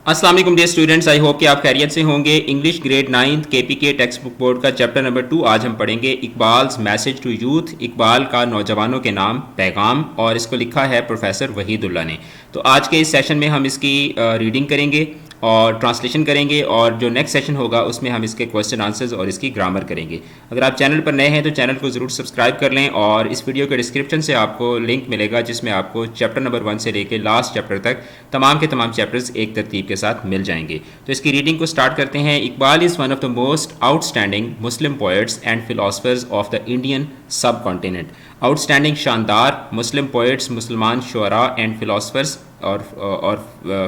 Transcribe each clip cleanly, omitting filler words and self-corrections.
السلام علیکم dear students, I hope کہ آپ خیریت سے ہوں گے۔ انگلش گریڈ 9 کے پی کے ٹیکسٹ بک بورڈ کا چیپٹر نمبر 2 آج ہم پڑھیں گے اقبال's میسج ٹو یوتھ، اقبال کا نوجوانوں کے نام پیغام، اور اس کو لکھا ہے پروفیسر وحید اللہ نے۔ تو آج کے اس سیشن میں ہم اس کی ریڈنگ کریں گے اور ٹرانسلیشن کریں گے، اور جو نیکسٹ سیشن ہوگا اس میں ہم اس کے کویسچن آنسرز اور اس کی گرامر کریں گے۔ اگر آپ چینل پر نئے ہیں تو چینل کو ضرور سبسکرائب کر لیں، اور اس ویڈیو کے ڈسکرپشن سے آپ کو لنک ملے گا جس میں آپ کو چیپٹر نمبر 1 سے لے کے لاسٹ چیپٹر تک تمام کے تمام چیپٹرز ایک ترتیب کے ساتھ مل جائیں گے۔ تو اس کی ریڈنگ کو سٹارٹ کرتے ہیں۔ Iqbal is one of the most out standing Muslim poets and philosophers of the Indian sub continent. Out standing شاندار مسلم پوئٹس، مسلمان شعراء اینڈ فلاسفرز اور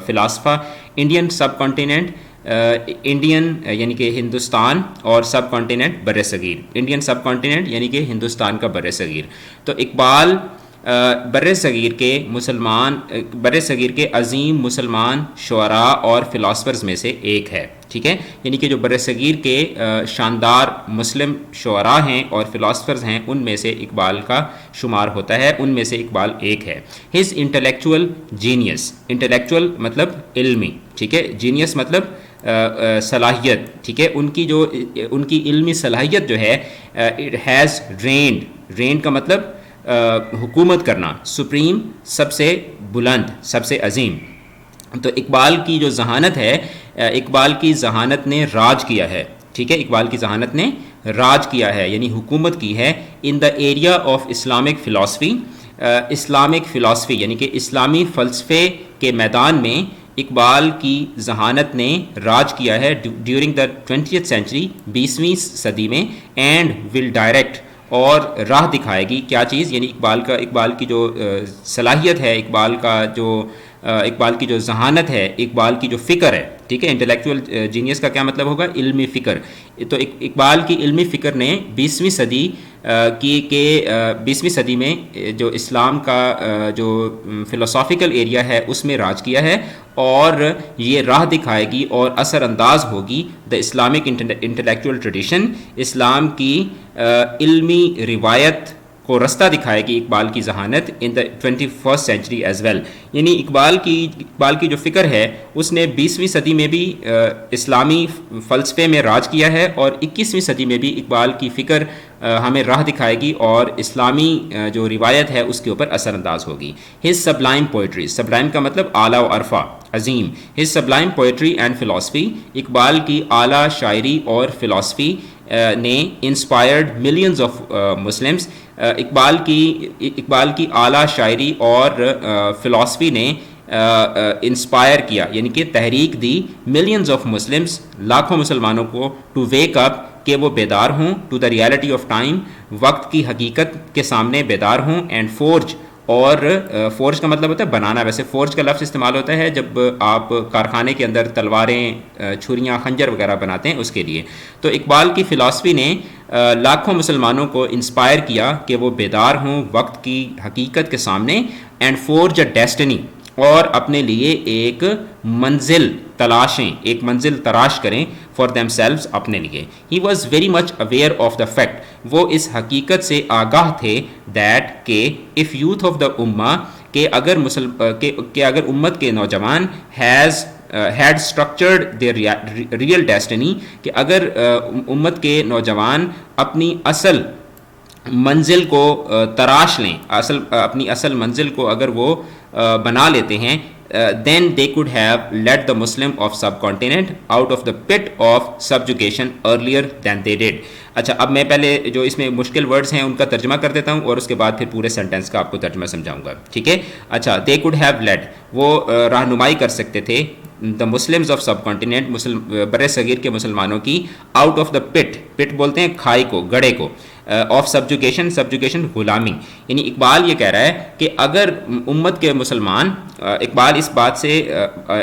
فلاسفہ انڈین سب کانٹیننٹ، انڈین یعنی کہ ہندوستان، اور سب کانٹیننٹ بر صغیر، انڈین سب کانٹیننٹ یعنی کہ ہندوستان کا بر صغیر۔ تو اقبال بر صغیر کے عظیم مسلمان شعراء اور فلاسفرز میں سے ایک ہے، ٹھیک ہے، یعنی کہ جو بر صغیر کے شاندار مسلم شعراء ہیں اور فلاسفرز ہیں ان میں سے اقبال کا شمار ہوتا ہے، ان میں سے اقبال ایک ہے۔ ہز انٹلیکچوئل جینیس، انٹلیکچوئل مطلب علمی، ٹھیک ہے، جینیس مطلب صلاحیت، ٹھیک ہے، ان کی علمی صلاحیت جو ہے ہیز رینڈ کا مطلب حکومت کرنا، سپریم سب سے بلند، سب سے عظیم۔ تو اقبال کی جو ذہانت ہے، اقبال کی ذہانت نے راج کیا ہے، ٹھیک ہے، اقبال کی ذہانت نے راج کیا ہے یعنی حکومت کی ہے in the area of Islamic philosophy, Islamic philosophy یعنی کہ اسلامی فلسفے کے میدان میں اقبال کی ذہانت نے راج کیا ہے ڈیورنگ دا 20th سینچری، 20ویں صدی میں، اینڈ ول ڈائریکٹ، اور راہ دکھائے گی کیا چیز، یعنی اقبال کی جو صلاحیت ہے، اقبال کی جو ذہانت ہے، اقبال کی جو فکر ہے، ٹھیک ہے، انٹلیکچوئل جینیس کا کیا مطلب ہوگا، علمی فکر۔ تو اقبال کی علمی فکر نے 20ویں صدی میں جو اسلام کا جو فلسافیکل ایریا ہے اس میں راج کیا ہے، اور یہ راہ دکھائے گی اور اثر انداز ہوگی دا اسلامک انٹلیکچوئل ٹریڈیشن، اسلام کی علمی روایت کو رستہ دکھائے گی اقبال کی ذہانت ان دا 21st سینچری ایز ویل، یعنی اقبال کی جو فکر ہے اس نے 20ویں صدی میں بھی اسلامی فلسفے میں راج کیا ہے، اور 21ویں صدی میں بھی اقبال کی فکر ہمیں راہ دکھائے گی اور اسلامی جو روایت ہے اس کے اوپر اثر انداز ہوگی۔ ہز سبلائم پوئٹری، سبلائم کا مطلب اعلیٰ و عرفہ، عظیم۔ His sublime poetry and philosophy, Iqbal کی اعلیٰ شاعری اور فلاسفی نے inspired millions of Muslims, Iqbal کی اعلیٰ شاعری اور فلاسفی نے انسپائر کیا یعنی کہ تحریک دی ملینز آف مسلمس، لاکھوں مسلمانوں کو، ٹو ویک اپ کہ وہ بیدار ہوں، to the reality of time, وقت کی حقیقت کے سامنے بیدار ہوں، اینڈ فورج، اور فورج کا مطلب ہوتا ہے بنانا، ویسے فورج کا لفظ استعمال ہوتا ہے جب آپ کارخانے کے اندر تلواریں، چھریاں، خنجر وغیرہ بناتے ہیں اس کے لیے۔ تو اقبال کی فلاسفی نے لاکھوں مسلمانوں کو انسپائر کیا کہ وہ بیدار ہوں وقت کی حقیقت کے سامنے، اینڈ فورج اے ڈیسٹنی، اور اپنے لیے ایک منزل تلاشیں، ایک منزل تراش کریں، فار دیم سیلوز، اپنے لیے۔ He was very much aware of the fact, وہ اس حقیقت سے آگاہ تھے، دیٹ کہ اف یوتھ آف دا امہ، کہ اگر امت کے نوجوان had structured their real destiny, کہ اگر امت کے نوجوان اپنی اصل منزل کو تراش لیں، اپنی اصل منزل کو اگر وہ بنا لیتے ہیں، then they could have led the Muslim of subcontinent out of the pit of subjugation earlier than they did۔ اچھا، اب میں پہلے جو اس میں مشکل ورڈز ہیں ان کا ترجمہ کر دیتا ہوں اور اس کے بعد پھر پورے سینٹینس کا آپ کو ترجمہ سمجھاؤں گا، ٹھیک ہے۔ اچھا، they could have led، وہ رہنمائی کر سکتے تھے، the Muslims of sub continent, بر صغیر کے مسلمانوں کی، آؤٹ آف دا پٹ بولتے ہیں کھائی کو، گڑھے کو، آف سبجوگیشن غلامی، یعنی اقبال یہ کہہ رہا ہے کہ اگر امت کے مسلمان، اقبال اس بات سے،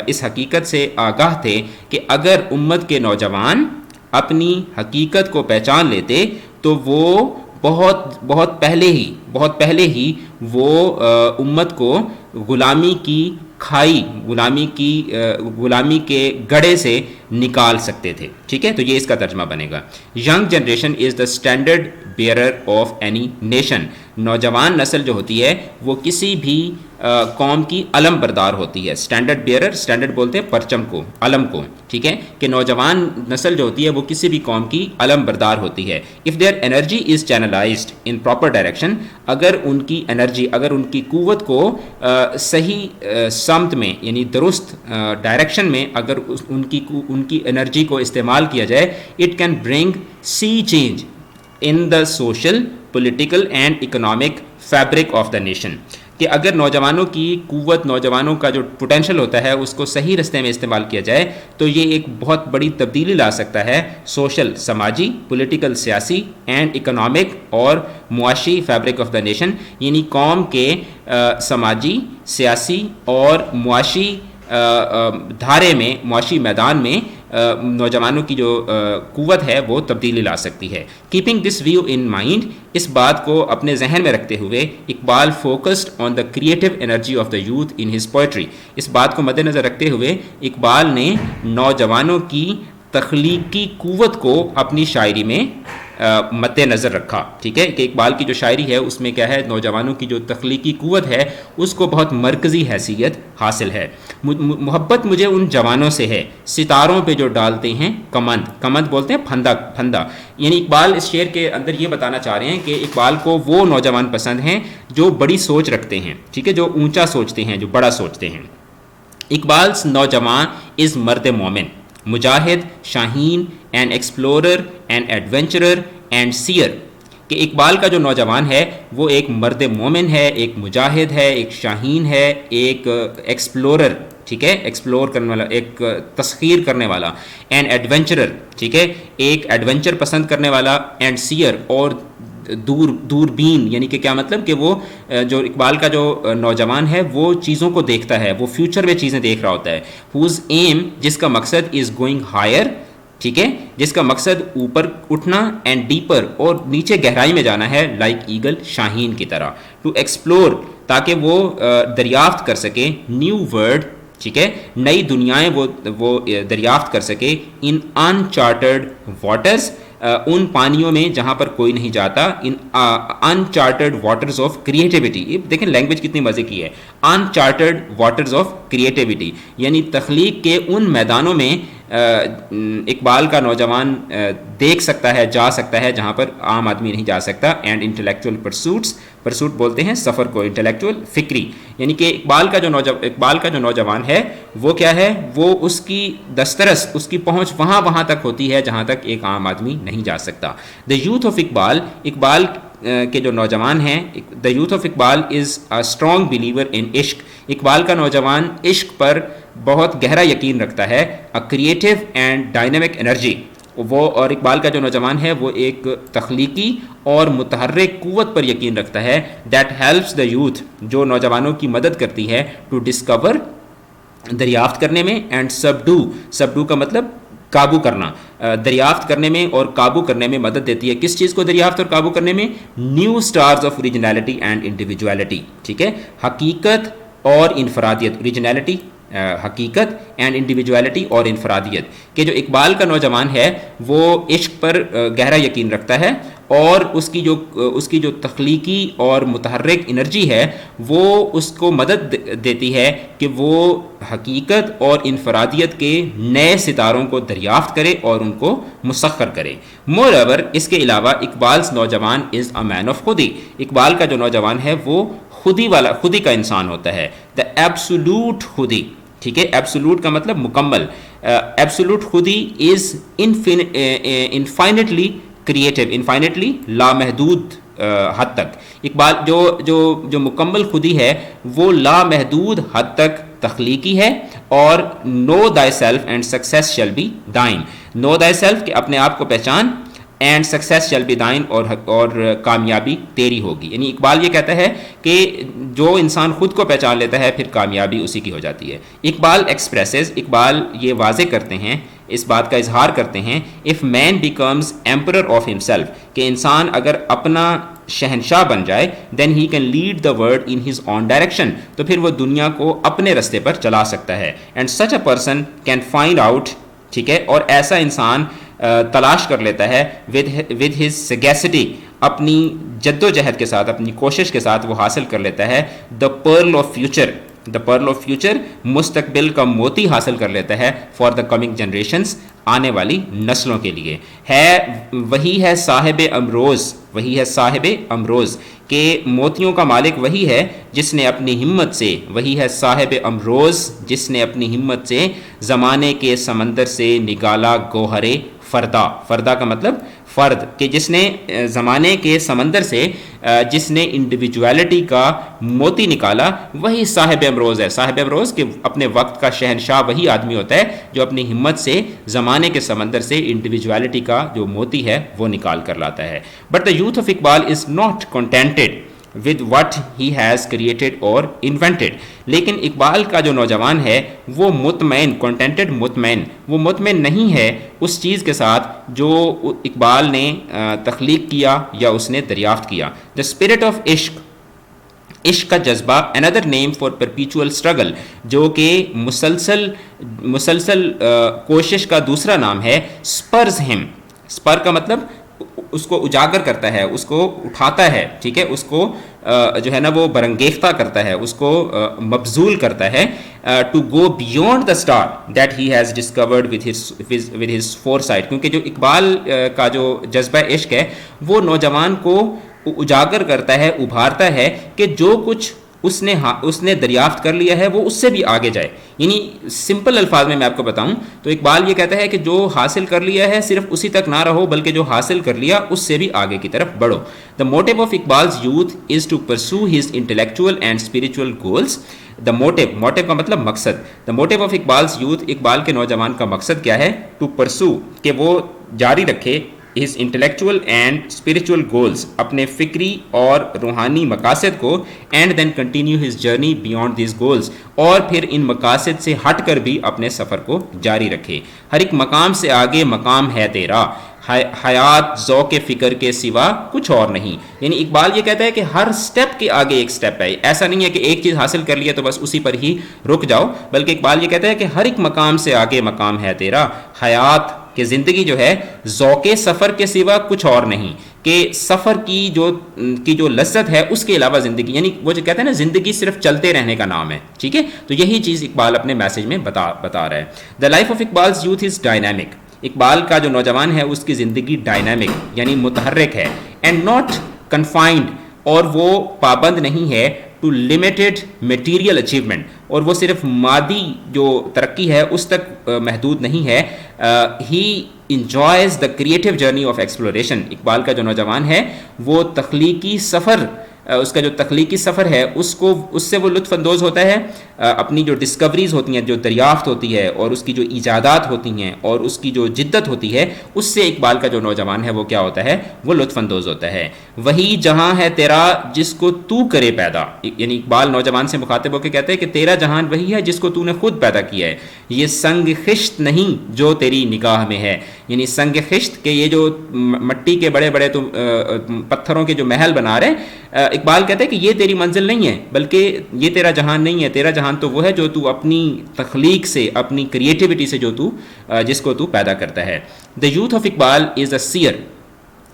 اس حقیقت سے آگاہ تھے کہ اگر امت کے نوجوان اپنی حقیقت کو پہچان لیتے تو وہ بہت پہلے ہی وہ امت کو غلامی کی کھائی، غلامی کے گڑھے سے نکال سکتے تھے، ٹھیک ہے۔ تو یہ اس کا ترجمہ بنے گا۔ Young generation is the standard bearer of any nation. نوجوان نسل جو ہوتی ہے وہ کسی بھی قوم کی علم بردار ہوتی ہے. اسٹینڈرڈ بیئرر, اسٹینڈرڈ بولتے ہیں پرچم کو, علم کو, ٹھیک ہے, کہ نوجوان نسل جو ہوتی ہے وہ کسی بھی قوم کی علم بردار ہوتی ہے. If their energy is channelized in proper direction, اگر ان کی انرجی, اگر ان کی قوت کو صحیح سمت میں یعنی درست ڈائریکشن میں اگر ان کی انرجی کو استعمال کیا جائے, it can bring sea change in the social, political and economic fabric of the nation. کہ اگر نوجوانوں کی قوت, نوجوانوں کا جو پوٹینشیل ہوتا ہے اس کو صحیح رستے میں استعمال کیا جائے تو یہ ایک بہت بڑی تبدیلی لا سکتا ہے سوشل, سماجی, پولیٹیکل, سیاسی اینڈ اکنامک اور معاشی فیبرک آف دا نیشن, یعنی قوم کے سماجی, سیاسی اور معاشی دھارے میں, معاشی میدان میں نوجوانوں کی جو قوت ہے وہ تبدیلی لا سکتی ہے. Keeping this view in mind, اس بات کو اپنے ذہن میں رکھتے ہوئے Iqbal focused on the creative energy of the youth in his poetry. اس بات کو مد نظر رکھتے ہوئے اقبال نے نوجوانوں کی تخلیقی قوت کو اپنی شاعری میں مد نظر رکھا. ٹھیک ہے, کہ اقبال کی جو شاعری ہے اس میں کیا ہے, نوجوانوں کی جو تخلیقی قوت ہے اس کو بہت مرکزی حیثیت حاصل ہے. محبت مجھے ان جوانوں سے ہے ستاروں پہ جو ڈالتے ہیں کمند. کمند بولتے ہیں پھندا. یعنی اقبال اس شعر کے اندر یہ بتانا چاہ رہے ہیں کہ اقبال کو وہ نوجوان پسند ہیں جو بڑی سوچ رکھتے ہیں, ٹھیک ہے, جو اونچا سوچتے ہیں, جو بڑا سوچتے ہیں. اقبال's نوجوان از مرد مومن, مجاہد, شاہین, an explorer, an adventurer and seer. کہ اقبال کا جو نوجوان ہے وہ ایک مرد مومن ہے, ایک مجاہد ہے, ایک شاہین ہے, ایک ایکسپلورر, ٹھیک ہے, ایکسپلور کرنے والا, ایک تسخیر کرنے والا, این ایڈونچرر, ٹھیک ہے, ایک ایڈونچر پسند کرنے والا, اینڈ سیئر, اور دوربین. یعنی کہ کیا مطلب کہ وہ جو اقبال کا جو نوجوان ہے وہ چیزوں کو دیکھتا ہے, وہ فیوچر میں چیزیں دیکھ رہا ہوتا ہے. ہوز ایم, جس کا مقصد از گوئنگ ہائر, ٹھیک ہے, جس کا مقصد اوپر اٹھنا, اینڈ ڈیپر, اور نیچے گہرائی میں جانا ہے, لائک ایگل, شاہین کی طرح. ٹو ایکسپلور, تاکہ وہ دریافت کر سکے, نیو ورلڈ, ٹھیک ہے, نئی دنیایں وہ دریافت کر سکے, ان انچارٹرڈ واٹرز, ان پانیوں میں جہاں پر کوئی نہیں جاتا, ان انچارٹرڈ واٹرز آف کریٹیوٹی. دیکھیں لینگویج کتنی مزے کی ہے, انچارٹرڈ واٹرز آف کریٹیوٹی, یعنی تخلیق کے ان میدانوں میں اقبال کا نوجوان دیکھ سکتا ہے, جا سکتا ہے جہاں پر عام آدمی نہیں جا سکتا. اینڈ انٹلیکچوئل پرسوٹس, پرسوٹ بولتے ہیں سفر کو, انٹلیکچوئل, فکری. یعنی کہ اقبال کا جو نوجوان ہے وہ کیا ہے, وہ اس کی دسترس, اس کی پہنچ وہاں تک ہوتی ہے جہاں تک ایک عام آدمی نہیں جا سکتا. دا یوتھ آف اقبال, اقبال کے جو نوجوان ہیں, دا youth of Iqbal is a strong believer in عشق. اقبال کا نوجوان عشق پر بہت گہرا یقین رکھتا ہے. A creative and dynamic energy, وہ, اور اقبال کا جو نوجوان ہے وہ ایک تخلیقی اور متحرک قوت پر یقین رکھتا ہے. دیٹ ہیلپس دا یوتھ, جو نوجوانوں کی مدد کرتی ہے, ٹو ڈسکور, دریافت کرنے میں, اینڈ سبڈو کا مطلب قابو کرنا, دریافت کرنے میں اور قابو کرنے میں مدد دیتی ہے. کس چیز کو دریافت اور قابو کرنے میں؟ New stars of originality and individuality, ٹھیک ہے, حقیقت اور انفرادیت, اوریجنلٹی حقیقت, اینڈ انڈیویجویلٹی اور انفرادیت. کہ جو اقبال کا نوجوان ہے وہ عشق پر گہرا یقین رکھتا ہے, اور اس کی جو تخلیقی اور متحرک انرجی ہے وہ اس کو مدد دیتی ہے کہ وہ حقیقت اور انفرادیت کے نئے ستاروں کو دریافت کرے اور ان کو مسخر کرے. مور ایور, اس کے علاوہ اقبال's نوجوان از اے مین آف خودی. اقبال کا جو نوجوان ہے وہ خودی کا انسان ہوتا ہے. دا ایبسولوٹ خودی, ٹھیک ہے, ایبسولوٹ کا مطلب مکمل. ایبسولوٹ خودی از انفائنٹلی کریٹو, انفائنٹلی لامحدود حد تک. اقبال جو مکمل خودی ہے وہ لامحدود حد تک تخلیقی ہے. اور know thy self and success shall be thine. Know thy self, کہ اپنے آپ کو پہچان, and success shall be thine, اور کامیابی تیری ہوگی. یعنی اقبال یہ کہتا ہے کہ جو انسان خود کو پہچان لیتا ہے پھر کامیابی اسی کی ہو جاتی ہے. اقبال ایکسپریسز, اقبال یہ واضح کرتے ہیں, اس بات کا اظہار کرتے ہیں, if man becomes emperor of himself, کہ انسان اگر اپنا شہنشاہ بن جائے, then he can lead the world in his own direction, تو پھر وہ دنیا کو اپنے رستے پر چلا سکتا ہے. And such a person can find out, ٹھیک ہے, اور ایسا انسان تلاش کر لیتا ہے ود ہز سگیسٹی, اپنی جد و جہد کے ساتھ، اپنی کوشش کے ساتھ وہ حاصل کر لیتا ہے the pearl of future, the pearl of future, مستقبل کا موتی حاصل کر لیتا ہے فار دا کمنگ جنریشنز، آنے والی نسلوں کے لیے. وہی ہے صاحب امروز، وہی ہے صاحب امروز، کہ موتیوں کا مالک وہی ہے جس نے اپنی ہمت سے، وہی ہے صاحب امروز جس نے اپنی ہمت سے زمانے کے سمندر سے نکالا گوہر فردا. فردا کا مطلب فرد، کہ جس نے زمانے کے سمندر سے جس نے انڈیویجویلٹی کا موتی نکالا، وہی صاحب امروز ہے. صاحب امروز کہ اپنے وقت کا شہنشاہ وہی آدمی ہوتا ہے جو اپنی ہمت سے زمانے کے سمندر سے انڈیویجویلٹی کا جو موتی ہے وہ نکال کر لاتا ہے. But the youth of Iqbal is not contented with what he has created or invented. لیکن اقبال کا جو نوجوان ہے وہ مطمئن، contented، مطمئن، وہ مطمئن نہیں ہے اس چیز کے ساتھ جو اقبال نے تخلیق کیا یا اس نے دریافت کیا. the spirit of عشق کا جذبہ، another name for perpetual struggle، جو کہ مسلسل کوشش کا دوسرا نام ہے. spurs him، spur کا مطلب اس کو اجاگر کرتا ہے، اس کو اٹھاتا ہے، ٹھیک ہے، اس کو جو ہے نا وہ برنگیختہ کرتا ہے، اس کو مبذول کرتا ہے. To go beyond the star that he has discovered with his foresight, کیونکہ جو اقبال کا جو جذبہ عشق ہے وہ نوجوان کو اجاگر کرتا ہے، ابھارتا ہے کہ جو کچھ اس نے دریافت کر لیا ہے وہ اس سے بھی آگے جائے. یعنی سمپل الفاظ میں آپ کو بتاؤں تو اقبال یہ کہتا ہے کہ جو حاصل کر لیا ہے صرف اسی تک نہ رہو، بلکہ جو حاصل کر لیا اس سے بھی آگے کی طرف بڑھو. The motive of Iqbal's youth is to pursue his intellectual and spiritual goals. The motive کا مطلب مقصد. The motive of Iqbal's youth, Iqbal کے نوجوان کا مقصد کیا ہے؟ ٹو پرسو، کہ وہ جاری رکھے his intellectual and spiritual goals، اپنے فکری اور روحانی مقاصد کو، and then continue his journey beyond these goals، اور پھر ان مقاصد سے ہٹ کر بھی اپنے سفر کو جاری رکھے. ہر ایک مقام سے آگے مقام ہے تیرا، حیات ذوق فکر کے سوا کچھ اور نہیں. یعنی اقبال یہ کہتا ہے کہ ہر سٹیپ کے آگے ایک سٹیپ ہے. ایسا نہیں ہے کہ ایک چیز حاصل کر لیا تو بس اسی پر ہی رک جاؤ، بلکہ اقبال یہ کہتا ہے کہ ہر ایک مقام سے آگے مقام ہے تیرا، حیات کہ زندگی جو ہے ذوق سفر کے سوا کچھ اور نہیں، کہ سفر کی جو لذت ہے اس کے علاوہ زندگی، یعنی وہ جو کہتے ہیں نا زندگی صرف چلتے رہنے کا نام ہے، ٹھیک ہے. تو یہی چیز اقبال اپنے میسج میں بتا رہا ہے. The life of Iqbal's youth is dynamic, Iqbal کا جو نوجوان ہے اس کی زندگی ڈائنامک یعنی متحرک ہے. اینڈ ناٹ کنفائنڈ، اور وہ پابند نہیں ہے ٹو لمیٹڈ میٹیریل اچیومنٹ، اور وہ صرف مادی جو ترقی ہے اس تک محدود نہیں ہے. He enjoys the creative journey of exploration, Iqbal کا جو نوجوان ہے وہ تخلیقی سفر، اس کا جو تخلیقی سفر ہے اس سے وہ لطف اندوز ہوتا ہے. اپنی جو ڈسکوریز ہوتی ہیں، جو دریافت ہوتی ہے، اور اس کی جو ایجادات ہوتی ہیں، اور اس کی جو جدت ہوتی ہے، اس سے اقبال کا جو نوجوان ہے وہ کیا ہوتا ہے؟ وہ لطف اندوز ہوتا ہے. وہی جہاں ہے تیرا جس کو تو کرے پیدا، یعنی اقبال نوجوان سے مخاطب ہو کے کہتے ہیں کہ تیرا جہان وہی ہے جس کو تو نے خود پیدا کیا ہے. یہ سنگ خشت نہیں جو تیری نگاہ میں ہے، یعنی سنگ خشت کہ یہ جو مٹی کے بڑے بڑے پتھروں کے جو محل بنا رہے ہیں، اقبال کہتے ہیں کہ یہ تیری منزل نہیں ہے، بلکہ یہ تیرا جہان نہیں ہے. تیرا جہان تو وہ ہے جو تو اپنی تخلیق سے، اپنی کریٹیوٹی سے جس کو تو پیدا کرتا ہے. The youth of Iqbal is a seer,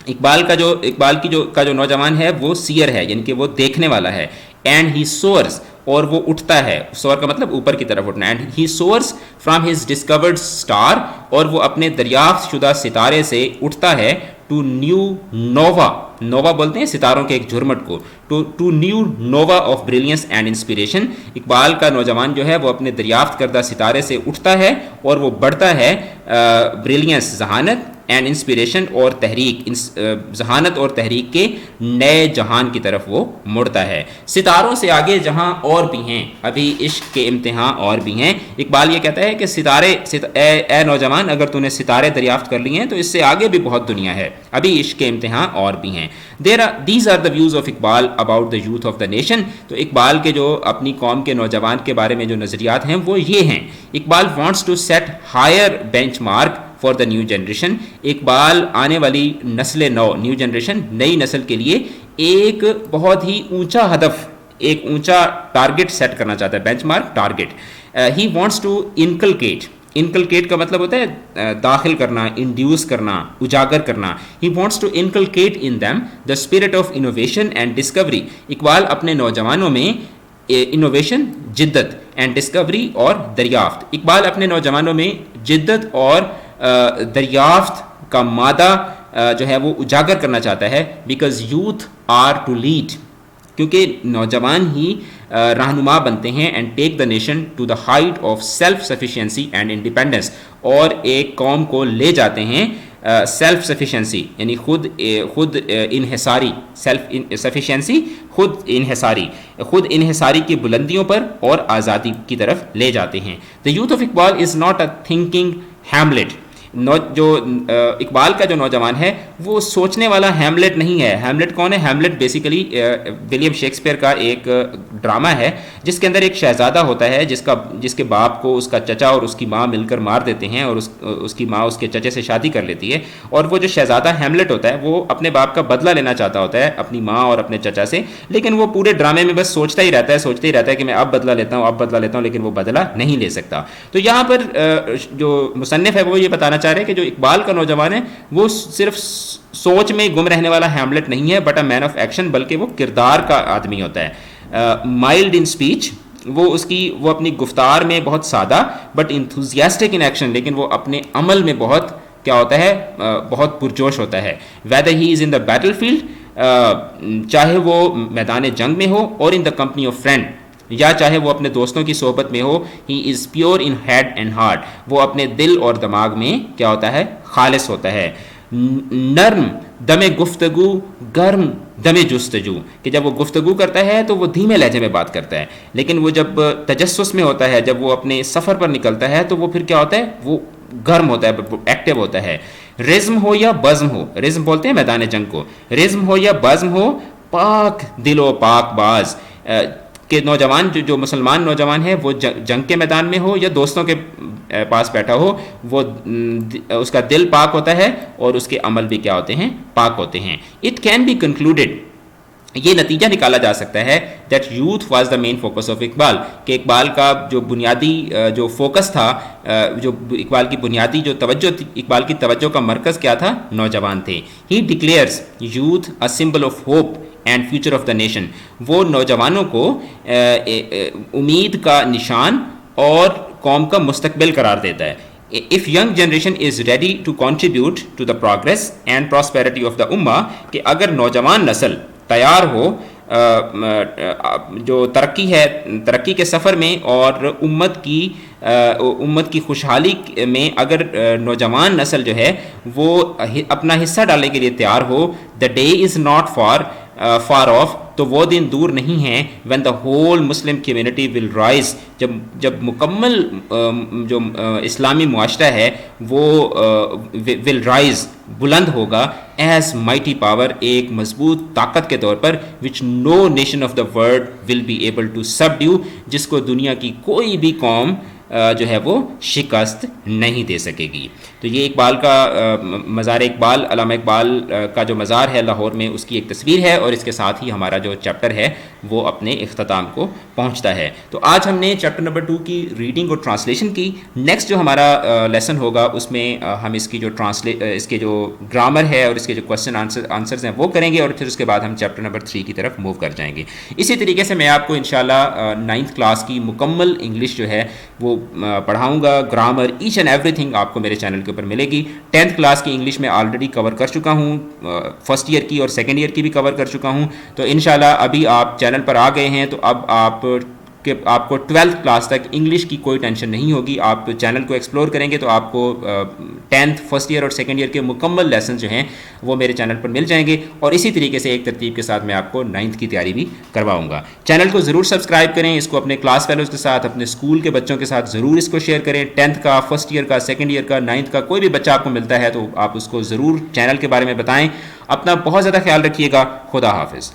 Iqbal کا جو نوجوان ہے وہ سیئر ہے، یعنی کہ وہ دیکھنے والا ہے. اینڈ ہی سورز، اور وہ اٹھتا ہے، سور کا مطلب اوپر کی طرف اٹھنا. And he soars from his discord star, اور وہ اپنے دریافت شدہ ستارے سے اٹھتا ہے ٹو نیو نووا، نووا بولتے ہیں ستاروں کے ایک جھرمٹ کو، to new nova of brilliance and inspiration. Iqbal کا نوجوان جو ہے وہ اپنے دریافت کردہ ستارے سے اٹھتا ہے اور وہ بڑھتا ہے بریلینس، ذہانت، اینڈ انسپریشن، اور تحریک، ذہانت اور تحریک کے نئے جہان کی طرف وہ مڑتا ہے. ستاروں سے آگے جہاں اور بھی ہیں، ابھی عشق کے امتحان اور بھی ہیں. اقبال یہ کہتا ہے کہ اے نوجوان، اگر تو نے ستارے دریافت کر لیے ہیں تو اس سے آگے بھی بہت دنیا ہے، ابھی عشق کے امتحان اور بھی ہیں. These are the views of Iqbal about the youth of the nation. تو اقبال کے جو اپنی قوم کے نوجوان کے بارے میں جو نظریات ہیں وہ یہ ہیں. Iqbal wants to set higher benchmark for the new generation. Iqbal آنے والی نسل نو، نیو جنریشن، نئی نسل کے لیے ایک بہت ہی اونچا ہدف، ایک اونچا ٹارگٹ سیٹ کرنا چاہتا ہے. Bench mark, target. He wants to inculcate. Inculcate کا مطلب ہوتا ہے داخل کرنا, انڈیوس کرنا, اجاگر کرنا. He wants to inculcate in them the spirit of innovation and discovery. Iqbal اپنے نوجوانوں میں انوویشن, جدت, اینڈ ڈسکوری اور دریافت. اقبال اپنے نوجوانوں میں جدت اور دریافت کا مادہ جو ہے وہ اجاگر کرنا چاہتا ہے. Because youth are to lead, کیونکہ نوجوان ہی رہنما بنتے ہیں. And take the nation to the height of self sufficiency and independence, اور ایک قوم کو لے جاتے ہیں سیلف سفیشینسی یعنی خود انحصاری, سیلف سفیشینسی خود انحصاری کی بلندیوں پر اور آزادی کی طرف لے جاتے ہیں. دا youth of Iqbal is not a thinking Hamlet. جو اقبال کا جو نوجوان ہے وہ سوچنے والا ہیملیٹ نہیں ہے. ہیملیٹ کون ہے؟ ہیملیٹ بیسیکلی ولیم شیکسپیئر کا ایک ڈرامہ ہے جس کے اندر ایک شہزادہ ہوتا ہے جس کے باپ کو اس کا چچا اور اس کی ماں مل کر مار دیتے ہیں, اور اس کی ماں اس کے چچے سے شادی کر لیتی ہے. اور وہ جو شہزادہ ہیملیٹ ہوتا ہے وہ اپنے باپ کا بدلہ لینا چاہتا ہوتا ہے اپنی ماں اور اپنے چچا سے, لیکن وہ پورے ڈرامے میں بس سوچتا ہی رہتا ہے کہ میں اب بدلہ لیتا ہوں, لیکن وہ بدلہ نہیں لے سکتا. تو یہاں پر جو مصنف ہے وہ یہ بتانا چاہ رہے ہیں کہ جو اقبال کا نوجوان ہے وہ صرف سوچ میں گم رہنے والا ہیملیٹ نہیں ہے, but a man of action, بلکہ وہ کردار کا آدمی ہوتا ہے. مائلڈ ان اسپیچ, وہ اپنی گفتار میں بہت سادہ, بٹ انتھوزیاسٹک ان ایکشن, لیکن وہ اپنے عمل میں بہت کیا ہوتا ہے, بہت پرجوش ہوتا ہے. Whether he is in the battle field, چاہے وہ میدان جنگ میں ہو, or in the company of friend, یا چاہے وہ اپنے دوستوں کی صحبت میں ہو. He is pure in head and heart, وہ اپنے دل اور دماغ میں کیا ہوتا ہے, خالص ہوتا ہے. نرم دم گفتگو, گرم دم جستجو, کہ جب وہ گفتگو کرتا ہے تو وہ دھیمے لہجے میں بات کرتا ہے, لیکن وہ جب تجسس میں ہوتا ہے, جب وہ اپنے سفر پر نکلتا ہے تو وہ پھر کیا ہوتا ہے, وہ گرم ہوتا ہے, ایکٹیو ہوتا ہے. رزم ہو یا بزم ہو, رزم بولتے ہیں میدان جنگ کو, رزم ہو یا بزم ہو, پاک دل و پاک باز, کہ نوجوان جو مسلمان نوجوان ہے وہ جنگ کے میدان میں ہو یا دوستوں کے پاس بیٹھا ہو, وہ اس کا دل پاک ہوتا ہے اور اس کے عمل بھی کیا ہوتے ہیں, پاک ہوتے ہیں. اٹ کین بی کنکلوڈیڈ, یہ نتیجہ نکالا جا سکتا ہے, that youth was the main focus of Iqbal, کہ اقبال کا جو بنیادی جو فوکس تھا, جو اقبال کی بنیادی جو توجہ تھی, اقبال کی توجہ کا مرکز کیا تھا, نوجوان تھے. He declares youth a symbol of hope and future of the nation, وہ نوجوانوں کو امید کا نشان اور قوم کا مستقبل قرار دیتا ہے. If young generation is ready to contribute to the progress and prosperity of the ummah, کہ اگر نوجوان نسل تیار ہو جو ترقی کے سفر میں اور امت کی خوشحالی میں اگر نوجوان نسل جو ہے وہ اپنا حصہ ڈالنے کے لیے تیار ہو, the day is not far off, تو وہ دن دور نہیں ہیں, when the whole Muslim community will rise, جب مکمل جو اسلامی معاشرہ ہے وہ will rise, بلند ہوگا, as mighty power, ایک مضبوط طاقت کے طور پر, which no nation of the world will be able to subdue, جس کو دنیا کی کوئی بھی قوم جو ہے وہ شکست نہیں دے سکے گی. تو یہ اقبال کا مزار اقبال, علامہ اقبال کا جو مزار ہے لاہور میں, اس کی ایک تصویر ہے, اور اس کے ساتھ ہی ہمارا جو چیپٹر ہے وہ اپنے اختتام کو پہنچتا ہے. تو آج ہم نے چیپٹر نمبر 2 کی ریڈنگ اور ٹرانسلیشن کی. نیکسٹ جو ہمارا لیسن ہوگا اس میں ہم اس کی جو اس کے جو گرامر ہے اور اس کے جو کوشچن آنسرز ہیں وہ کریں گے, اور پھر اس کے بعد ہم چیپٹر نمبر 3 کی طرف موو کر جائیں گے. اسی طریقے سے میں آپ کو انشاءاللہ 9th کلاس کی مکمل انگلش جو ہے وہ پڑھاؤں گا. Grammar each and everything آپ کو میرے چینل کے اوپر ملے گی. 10th کلاس کی انگلش میں آلریڈی کور کر چکا ہوں, فرسٹ ایئر کی اور سیکنڈ ایئر کی بھی کور کر چکا ہوں. تو انشاءاللہ ابھی آپ چینل پر آ گئے ہیں تو اب آپ کو 12th کلاس تک انگلش کی کوئی ٹینشن نہیں ہوگی. آپ چینل کو ایکسپلور کریں گے تو آپ کو 10th فرسٹ ایئر اور سیکنڈ ایئر کے مکمل لیسن جو ہیں وہ میرے چینل پر مل جائیں گے, اور اسی طریقے سے ایک ترتیب کے ساتھ میں آپ کو 9th کی تیاری بھی کرواؤں گا. چینل کو ضرور سبسکرائب کریں, اس کو اپنے کلاس فیلوز کے ساتھ, اپنے اسکول کے بچوں کے ساتھ ضرور اس کو شیئر کریں. 10th کا, فرسٹ ایئر کا, سیکنڈ ایئر کا, 9th کا کوئی بھی بچہ آپ کو ملتا ہے تو آپ اس کو ضرور چینل کے بارے میں بتائیں. اپنا بہت زیادہ خیال رکھیے گا. خدا حافظ.